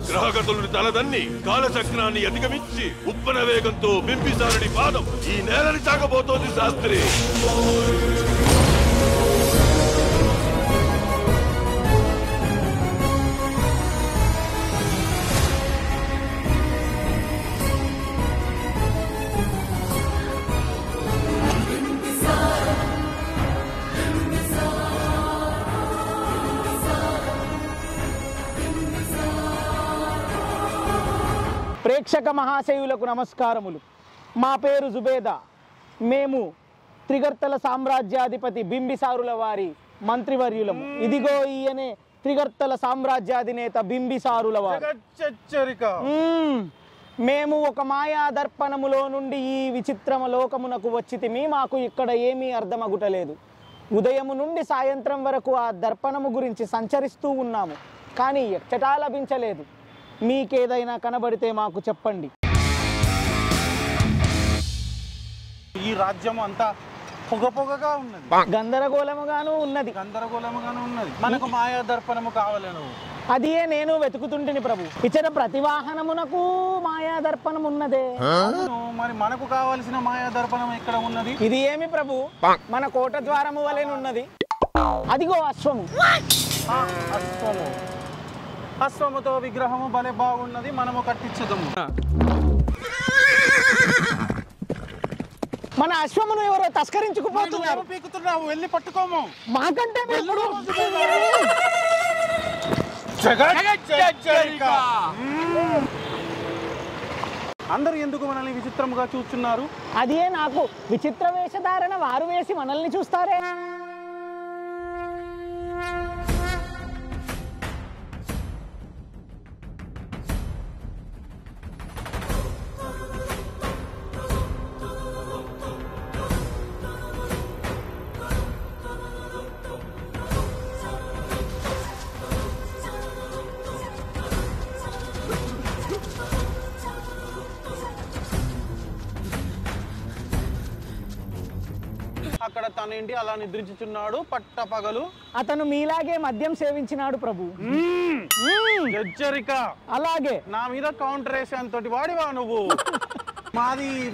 గ్రహగతులను తలదన్ని కాలచక్రాన్ని అధిగమించి ఉప్పన వేగంతో బింబిసారుడి పాదం ఈ నేలని తాకబోతోంది శాస్త్రి. ప్రేక్షక మహాశయులకు నమస్కారములు. మా పేరు జుబేదా. మేము త్రిగర్తల సామ్రాజ్యాధిపతి బింబిసారుల వారి మంత్రివర్యులము. ఇదిగో ఈయనే త్రిగర్తల సామ్రాజ్యాధినేత బింబిసారుల వారు. మేము ఒక మాయా దర్పణములో నుండి ఈ విచిత్రమ లోకమునకు వచ్చితిమి. మాకు ఇక్కడ ఏమీ అర్థమగుటలేదు. ఉదయము నుండి సాయంత్రం వరకు ఆ దర్పణము గురించి సంచరిస్తూ ఉన్నాము, కానీ ఎచ్చటా లభించలేదు. మీకేదైనా కనబడితే మాకు చెప్పండి. ఈ రాజ్యం అంతా పొగగా ఉన్నది, గందరగోళముగాను ఉన్నది. మనకు మాయా దర్పణము కావాలను. అదే నేను వెతుకుతుంటిని ప్రభు. ఇచ్చట ప్రతివాహనమునకు మాయా దర్పణం ఉన్నదే. మరి మనకు కావలసిన మాయా దర్పణం ఎక్కడ ఉన్నది? ఇది ఏమి ప్రభు? మన కోట ద్వారము వలెనున్నది. అదిగో అశ్వము. అశ్వముతో విగ్రహము భలే బాగున్నది, మనము కట్టించదము. మన అశ్వమును ఎవరో తస్కరించుకుపోతున్నారు. పీకుతున్నావు, వెళ్ళి పట్టుకోము. మాకంటే అందరూ ఎందుకు మనల్ని విచిత్రముగా చూస్తున్నారు? అదే నాకు విచిత్ర వేషధారణ వారు వేసి మనల్ని చూస్తారే. అక్కడ తనేంటి అలా నిద్రించుచున్నాడు పట్టపగలు. అతను మీలాగే మద్యం సేవించినాడు ప్రభు. హెచ్చరిక. అలాగే నా మీద కౌంటర్ వేసేంతటి వాడివా నువ్వు?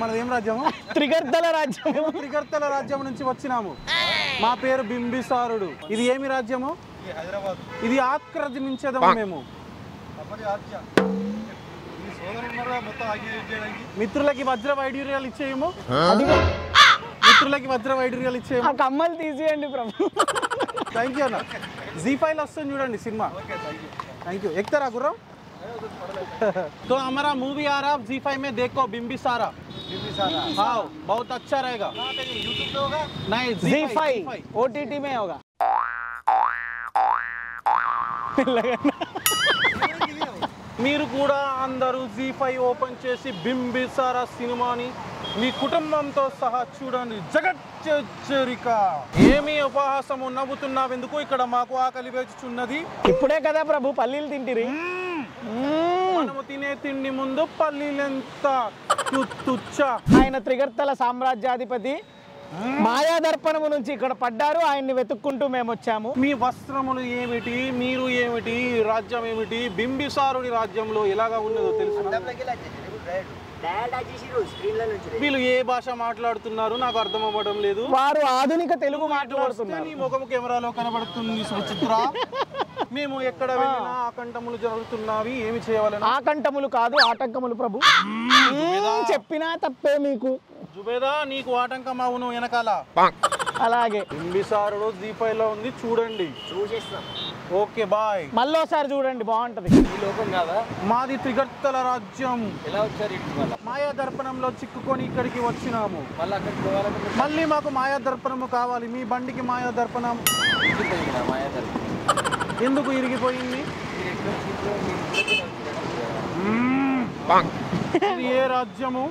మనదేం రాజ్యము? త్రిగర్తల రాజ్యము. త్రిగర్తల రాజ్యం నుంచి వచ్చినాము. మా పేరు బింబిసారుడు. ఇది ఏమి రాజ్యము? ఇది ఆక్రమించదము మేము. మిత్రులకి వజ్ర వైడూర్యాలు ఇచ్చేయము. మిత్రులకి వజ్ర వైడూర్యాలు ఇచ్చేయము. కమ్మలు తీసేయండి ప్రభు. థ్యాంక్ యూ అన్న. జీ5 వస్తుంది చూడండి సినిమా. Thank you. ఎక్కుతారా గుర్రం? तो हमारा मूवी आ रहा है Zee5 में, देखो बिम्बिसारा. हाँ, बहुत अच्छा रहेगा. यूट्यूब पे होगा? नहीं, Zee5 OTT में होगा. మీరు కూడా అందరూ Zee5 ఓపెన్ చేసి బింబిసారా సినిమాని మీ కుటుంబంతో సహా చూడండి. జగచ్చరిక. ఏమి ఉపహాసము నవ్వుతున్నావెందుకు? ఇక్కడ మాకు ఆకలి వేచుచున్నది. ఇప్పుడే కదా ప్రభు పల్లీలు తింటిరి. మనము తినే తిండి ముందు పల్లీలెంత తుచ్చ. ఆయన త్రిగర్తల సామ్రాజ్యాధిపతి మాయా దర్పణము నుంచి ఇక్కడ పడ్డారు. ఆయన్ని వెతుక్కుంటూ మేము వచ్చాము. మీ వస్త్రములు ఏమిటి, మీరు ఏమిటి, రాజ్యం ఏమిటి? బింబిసారుడి రాజ్యంలో ఎలాగా ఉన్నదో తెలుసు. వీళ్ళు ఏ భాష మాట్లాడుతున్నారు నాకు అర్థం అవ్వడం లేదు. వారు ఆధునిక తెలుగు మాట్లాడుతున్నారు. నీ ముఖము కెమెరాలో కనబడుతుంది సుచిత్ర. మేము ఎక్కడ వెళ్ళినా ఆకంఠములు జరుగుతున్నవి, ఏమి చేయాలని? ఆకంఠములు కాదు, ఆటంకములు ప్రభు. చెప్పినా తప్పే మీకు. జుబేదా, నీకు ఆటంకం అవును వెనకాల. అలాగే బింబిసారుడు Zee5 లో ఉంది, చూడండి. Okay bye. మళ్ళోసారి చూడండి, బాగుంటది. ఈ లోకం కాదా మాది? త్రిగర్తల రాజ్యం. ఎలా వచ్చారు? మాయా దర్పణంలో చిక్కుకొని ఇక్కడికి వచ్చినాము. మళ్ళీ మాకు మాయా దర్పణము కావాలి. మీ బండికి మాయా దర్పణం ఎందుకు ఇరిగిపోయింది? ఇది ఏ రాజ్యము?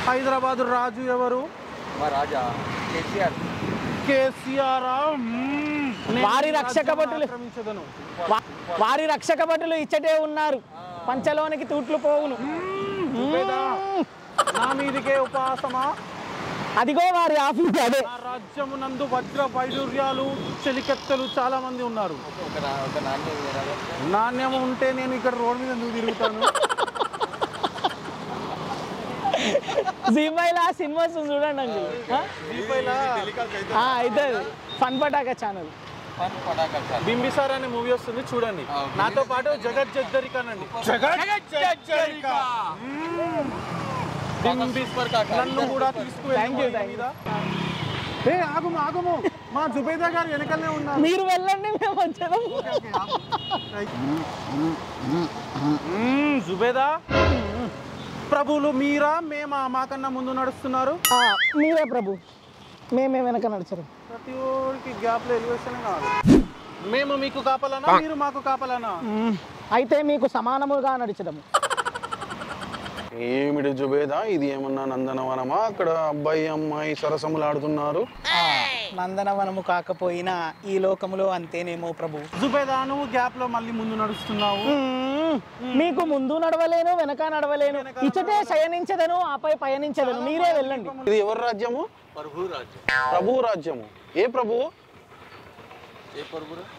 హైదరాబాద్ రాజు ఎవరు? కేసీఆర్. వారి రక్షక భటులు ఇచ్చటే ఉన్నారు. పంచలోనికి తూట్లు పోవును. నా మీదికే ఉపవాసమా? అదిగో వారి ఆఫీస్. అదే రాజ్యమునందు వజ్ర వైడూర్యాలు చెలికెత్తలు చాలా మంది ఉన్నారు. నాణ్యం ఉంటే నేను ఇక్కడ రోడ్ మీద ఎందుకు తిరుగుతాను? జీపైలా సినిమాస్ చూడండి అంకుల్. అయితే ఫన్ పటాకా ఛానల్ బింబిసార్ అనే మూవీ వస్తుంది చూడండి. నాతో పాటు జగత్ జద్దరిక అనండి. నన్ను కూడా తీసుకువెళ్ళి ఆగము ఆగము మా జుబేదా గారు వెనకనే ఉన్నారు. మీరు వెళ్ళండి, మేము వచ్చాము. జుబేదా ప్రభువులు మీరా మేమా? మాకన్నా ముందు నడుస్తున్నారు. మీరే ప్రభు, మేమే వెనక నడిచారు. ప్రతి ఒక్కరికి గ్యాప్ లో ఎలివేషన్ కావాలి. మేము మీకు కాపాలనా, మీరు మాకు కాపాలనా? అయితే మీకు సమానముగా నడిచడము. ఏమిటి జుబేదా, ఇది ఏమన్నా నందనవనమా? అక్కడ అబ్బాయి అమ్మాయి సరసములు ఆడుతున్నారు. నందనవనము కాకపోయినా ఈ లోకములో అంతేనేమో ప్రభు. జుబేదా నువ్వు గ్యాప్ లో మళ్ళీ ముందు నడుస్తున్నావు. మీకు ముందు నడవలేను, వెనక నడవలేను. ఇచ్చటే శయనించదను, ఆపై పయనించదను. మీరే వెళ్ళండి. ఇది ఎవరి రాజ్యము? ప్రభు రాజ్యము. ఏ ప్రభువు?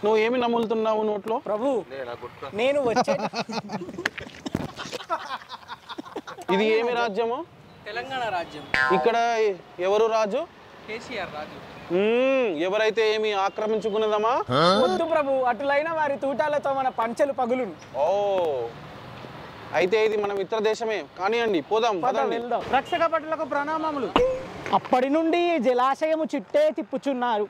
నువ్వు ఏమి నమ్ములుతున్నావు నోట్లో? ప్రభు నేను వచ్చే ఇది ఏమి రాజ్యము? తెలంగాణ రాజ్యం. ఇక్కడ ఎవరు రాజు? కేసీఆర్ రాజు. ఎవరైతే ఏమి ఆక్రమించుకున్నదమా? వద్దు ప్రభు, అటులైన వారి తూటాలతో మన పంచెలు పగులును. ఓ అయితే ఇది మన మిత్ర దేశమే. కానివ్వండి, పోదాం పదండి. వెళ్దాం. రక్షక భటులకు ప్రణామములు. అప్పటి నుండి ఈ జలాశయము చిట్టే తిప్పుచున్నారు.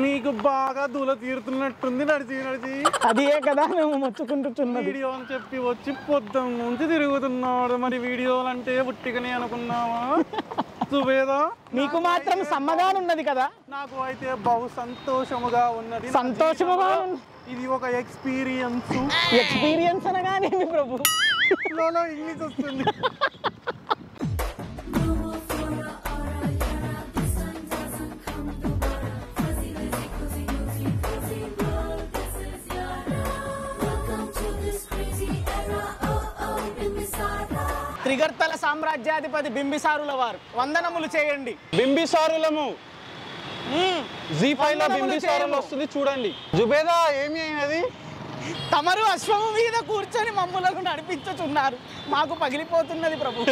నీకు బాగా దూల తీరుతున్నట్టుంది నడిచి నడిచి. అదే కదా మేము మొత్తుకుంటున్నది. వీడియో అని చెప్పి వచ్చి పొద్దున నుంచి తిరుగుతున్నాడు. మరి వీడియోలు అంటే ఉట్టిగానే అనుకున్నావా సుబేదా? మీకు మాత్రం సమ్మగానున్నది కదా. నాకు అయితే బహు సంతోషముగా ఉన్నది. సంతోషముగా ఇది ఒక ఎక్స్పీరియన్స్. ఎక్స్పీరియన్స్ అనగానేమి ప్రభు? ఇంగ్లీష్ వస్తుంది. త్రిగర్తల సామ్రాజ్యాధిపతి బింబిసారుల వారు వందనములు చేయండి. బింబిసారులము జీ5 లో బింబిసారులు వస్తుంది చూడండి. జుబేదా ఏమి అయినది? తమరు అశ్వము మీద కూర్చొని మమ్ములను నడిపించుచున్నారు. మాకు పగిలిపోతున్నది ప్రభు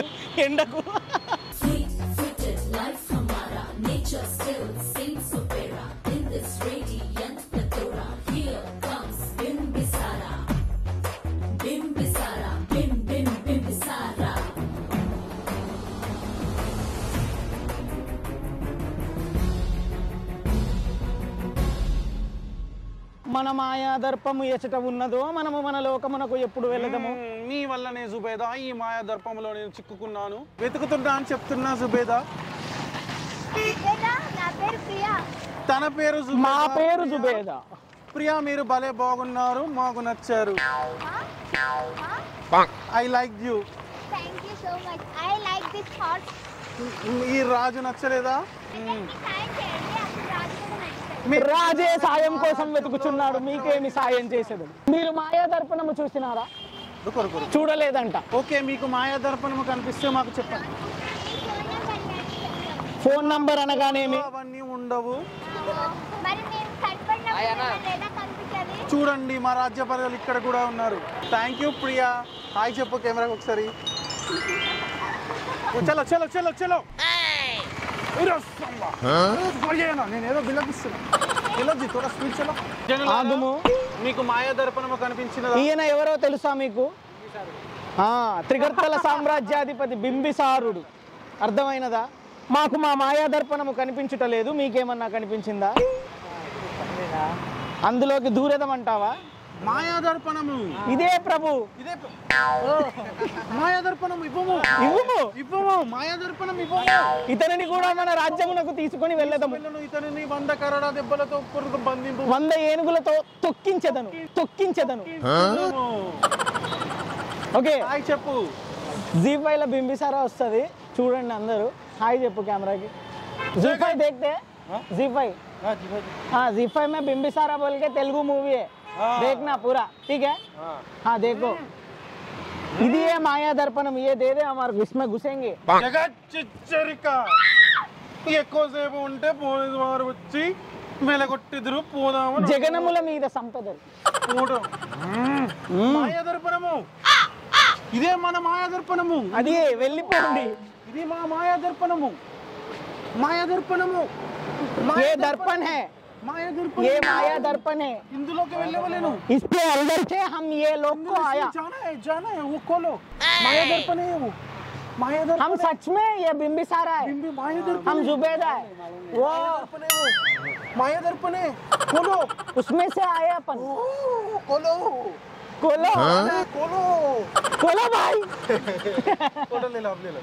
ఎండకు. మన మాయా దర్పము ఎచట ఉన్నదో మనము మన లోకమునకు ఎప్పుడు వెళ్ళదము? నీ వల్లనే జుబేదా ఈ మాయా దర్పంలో నేను చిక్కుకున్నాను. వెతుకుతున్నా అని చెప్తున్నా జుబేదా. తన పేరు మా పేరు జుబేదా. ప్రియా మీరు భలే బాగున్నారు, మాకు నచ్చారు. I like you. Thank you so much. I like this horse. ఈ రాజు నచ్చలేదా? రాజే సాయం కోసం వెతుకుచున్నాడు, మీకేమి సాయం చేసేది? మీరు మాయా దర్పణము చూసినారా? చూడలేదంట. ఓకే, మీకు మాయా దర్పణము కనిపిస్తే మాకు చెప్పండి. ఫోన్ నంబర్ అనగానేమి? అవన్నీ ఉండవు. మరి మేము కనపడినప్పుడు కనిపించదు. చూడండి మా రాజ్య ప్రజలు ఇక్కడ కూడా ఉన్నారు. Thank you Priya. హాయ్ చెప్పు కెమెరాకి ఒకసారి. చలో చలో చలో చలో. నేను ఏదో బిల్లపిస్తున్నా. మీకు మాయా దర్పణము కనిపించిన ఈయన ఎవరో తెలుసా మీకు? త్రిగర్తల సామ్రాజ్యాధిపతి బింబిసారుడు. అర్థమైనదా? మాకు మా మాయా దర్పణము కనిపించుటలేదు, మీకేమన్నా కనిపించిందా? అందులోకి దూరేదమంటావా? మాయా దర్పణము ఇదే ప్రభు. ఇదే మాయా దర్పణం ఇవ్వము ఇవ్వము ఇవ్వము మాయా దర్పణం ఇవ్వము. ఇతనిని కూడా మన రాజ్యమునకు తీసుకొని వెళ్ళదము. ఇతనిని 100 కరోడా దెబ్బలతో బంధింపు, 100 ఏనుగులతో తొక్కించెదను తొక్కించెదను. ఓకే హాయ్ చెప్పు. జీ5 లో బింబిసారా వస్తుంది చూడండి అందరూ. హాయ్ చెప్పు కెమెరాకి. जी5 देखते हैं? जी5 हाँ, जी5 में बिंबिसारा बोल के तेलुगु मूवी है, देखना पूरा, ठीक है? हाँ देखो. ఇది ఏ మాయా దర్పణం, ये दे दे हमारे इसमें घुसेंगे. జగచ్చిచ్చరిక ఎక్కువసేపు ఉంటే పోలీసు వారు వచ్చి మెలగొట్టిద్దరు పోదామని జగనముల మీద సంపదలు. మాయాదర్పణము, ఇదే మన మాయాదర్పణము. అది వెళ్ళిపోండి. ఇది మా మాయాదర్పణము. మాయాదర్పణము ये दर्पण है, ये माया दर्पण है. ఇందులోకి వెళ్ళవలేను. इस पे अंदर से हम ये लोग को आया. जाना है वो खोलो. मायादर्पण है वो. मायादर्पण हम सच में ये बिंबिसारा है. मायादर्पण हम जुबेदा है. वो मायादर्पण है. खोलो. उसमें से आए अपन. खोलो. खोलो. खोलो. खोलो भाई. फोटो ले लो, आप ले लो.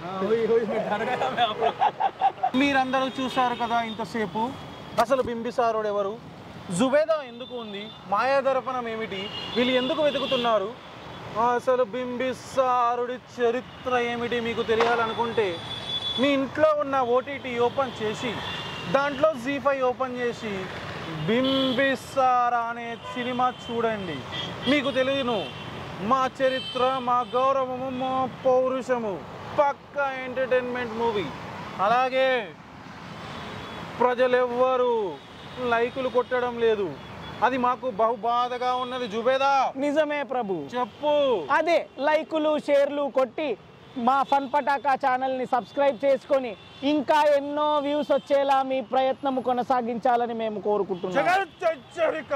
మీరందరూ చూశారు కదా ఇంతసేపు. అసలు బింబిసారుడు ఎవరు, జుబేదా ఎందుకు ఉంది, మాయాదర్పణం ఏమిటి, వీళ్ళు ఎందుకు వెతుకుతున్నారు, అసలు బింబిసారుడి చరిత్ర ఏమిటి మీకు తెలియాలనుకుంటే మీ ఇంట్లో ఉన్న ఓటీటీ ఓపెన్ చేసి దాంట్లో జీ5 ఓపెన్ చేసి బింబిసారా అనే సినిమా చూడండి. మీకు తెలియను మా చరిత్ర, మా గౌరవము, మా పౌరుషము. పక్కా ఎంటర్టైన్మెంట్ మూవీ. అలాగే ప్రజలెవ్వరూ లైకులు కొట్టడం లేదు, అది మాకు బహుబాధగా ఉన్నది. జుబేదా నిజమే ప్రభు, చెప్పు. అదే లైకులు షేర్లు కొట్టి మా ఫన్ పటాకా ఛానల్ని సబ్స్క్రైబ్ చేసుకొని ఇంకా ఎన్నో వ్యూస్ వచ్చేలా మీ ప్రయత్నం కొనసాగించాలని మేము కోరుకుంటున్నాం. జగత్ హెచ్చరిక.